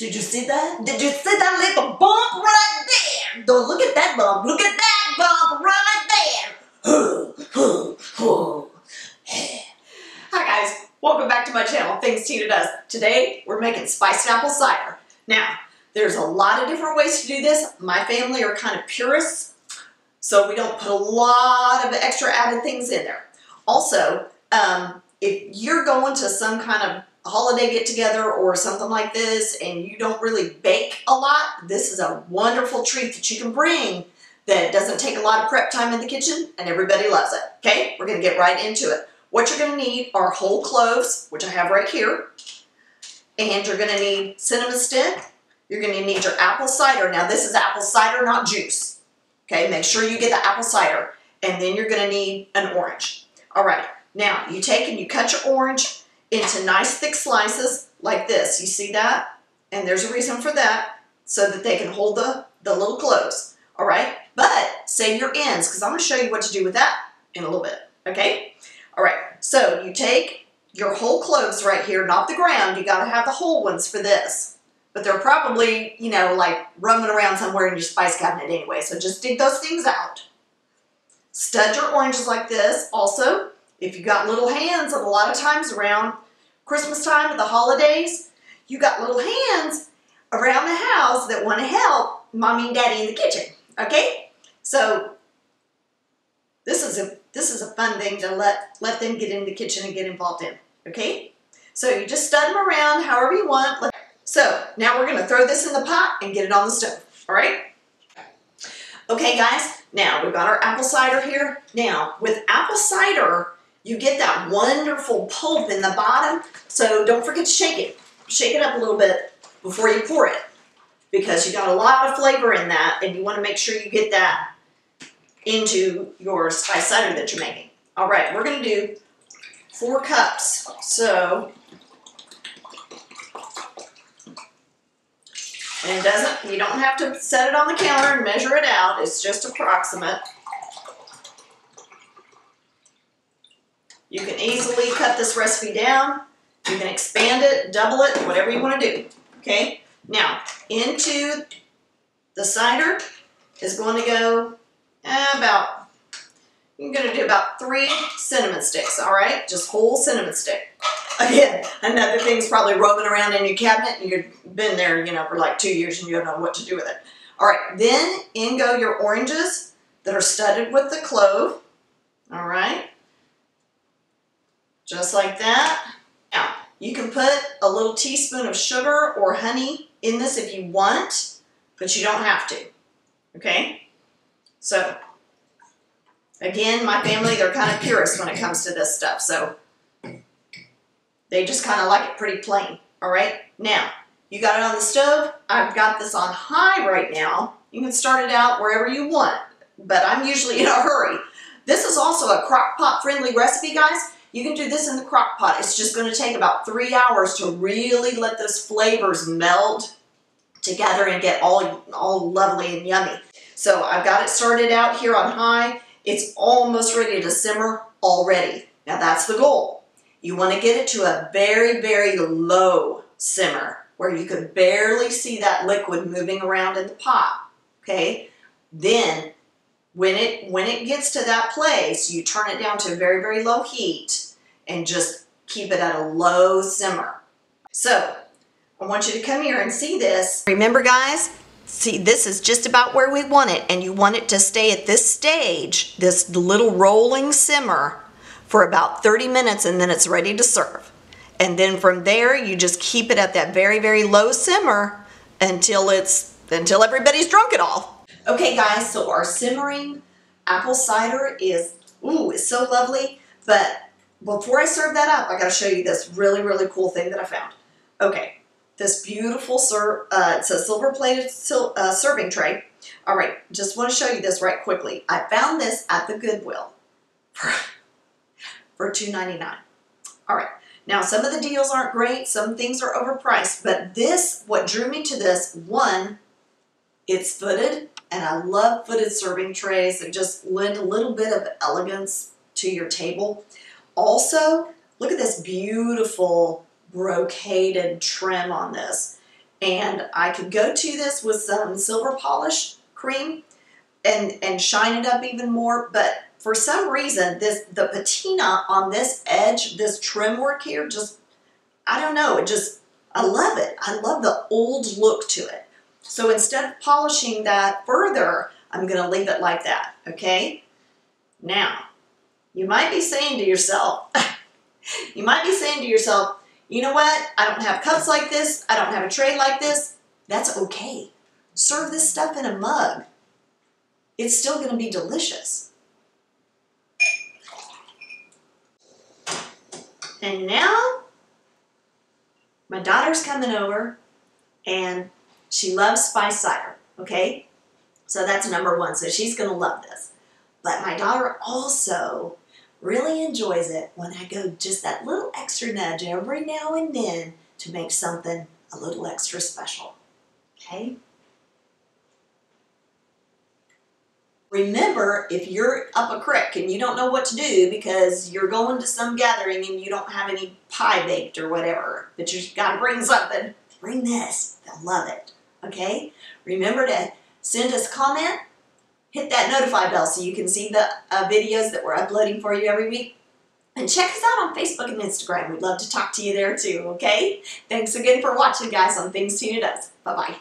Did you see that? Did you see that little bump right there? Don't look at that bump. Look at that bump right there. Hi guys, welcome back to my channel, Things Tina Does. Today we're making spiced apple cider. Now, there's a lot of different ways to do this. My family are kind of purists, so we don't put a lot of extra added things in there. Also, if you're going to some kind of holiday get-together or something like this and you don't really bake a lot, this is a wonderful treat that you can bring that doesn't take a lot of prep time in the kitchen and everybody loves it. Okay, we're going to get right into it. What you're going to need are whole cloves, which I have right here, and you're going to need cinnamon stick. You're going to need your apple cider. Now this is apple cider, not juice. Okay, make sure you get the apple cider, and then you're going to need an orange. All right, now you take and you cut your orange into nice thick slices like this. You see that? And there's a reason for that, so that they can hold the little cloves. All right, but save your ends because I'm going to show you what to do with that in a little bit. Okay? All right, so you take your whole cloves right here, not the ground. You got to have the whole ones for this. But they're probably, you know, like roaming around somewhere in your spice cabinet anyway. So just dig those things out. Stud your oranges like this. Also, if you got little hands, and a lot of times around Christmas time or the holidays, you got little hands around the house that want to help mommy and daddy in the kitchen. Okay? So this is a fun thing to let them get in the kitchen and get involved in. Okay? So you just stud them around however you want. So now we're going to throw this in the pot and get it on the stove. All right? Okay, guys. Now we've got our apple cider here. Now with apple cider, you get that wonderful pulp in the bottom. So don't forget to shake it. Shake it up a little bit before you pour it, because you got a lot of flavor in that, and you want to make sure you get that into your spiced cider that you're making. All right, we're going to do 4 cups. So, and you don't have to set it on the counter and measure it out. It's just approximate. You can easily cut this recipe down. You can expand it, double it, whatever you want to do. Okay? Now, into the cider is going to go you're going to do about 3 cinnamon sticks, all right? Just whole cinnamon stick. Again, another thing's probably roaming around in your cabinet, and you've been there, you know, for like 2 years and you don't know what to do with it. All right, then in go your oranges that are studded with the clove, all right? Just like that. Now, you can put a little teaspoon of sugar or honey in this if you want, but you don't have to, okay? So, again, my family, they're kind of purists when it comes to this stuff, so they just kind of like it pretty plain, all right? Now, you got it on the stove. I've got this on high right now. You can start it out wherever you want, but I'm usually in a hurry. This is also a crock pot friendly recipe, guys. You can do this in the crock pot. It's just going to take about 3 hours to really let those flavors meld together and get all lovely and yummy. So I've got it started out here on high. It's almost ready to simmer already. Now that's the goal. You want to get it to a very, very low simmer where you can barely see that liquid moving around in the pot. Okay? Then when it gets to that place, you turn it down to a very, very low heat and just keep it at a low simmer. So I want you to come here and see this. Remember, guys, see, this is just about where we want it, and you want it to stay at this stage, this little rolling simmer, for about 30 minutes, and then it's ready to serve. And then from there, you just keep it at that very, very low simmer until everybody's drunk it all. Okay, guys, so our simmering apple cider is so lovely, but before I serve that up, I got to show you this really, really cool thing that I found. Okay, this beautiful, it's a silver-plated serving tray. All right, just want to show you this right quickly. I found this at the Goodwill for $2.99. All right, now some of the deals aren't great. Some things are overpriced, but this, what drew me to this, one, it's footed, and I love footed serving trays. They just lend a little bit of elegance to your table. Also, look at this beautiful brocaded trim on this. And I could go to this with some silver polish cream and shine it up even more, but for some reason, the patina on this edge, this trim work here, just, I don't know, I love it. I love the old look to it. So instead of polishing that further, I'm gonna leave it like that, okay? Now, you might be saying to yourself, you know what? I don't have cups like this. I don't have a tray like this. That's okay. Serve this stuff in a mug. It's still gonna be delicious. And now, my daughter's coming over and she loves spiced cider, okay? So that's number one, so she's gonna love this. But my daughter also really enjoys it when I go just that little extra nudge every now and then to make something a little extra special, okay? Remember, if you're up a creek and you don't know what to do because you're going to some gathering and you don't have any pie baked or whatever, but you've got to bring something, bring this. They'll love it, okay? Remember to send us a comment, hit that notify bell so you can see the videos that we're uploading for you every week. And check us out on Facebook and Instagram. We'd love to talk to you there too, okay? Thanks again for watching, guys, on Things Tina Does. Bye-bye.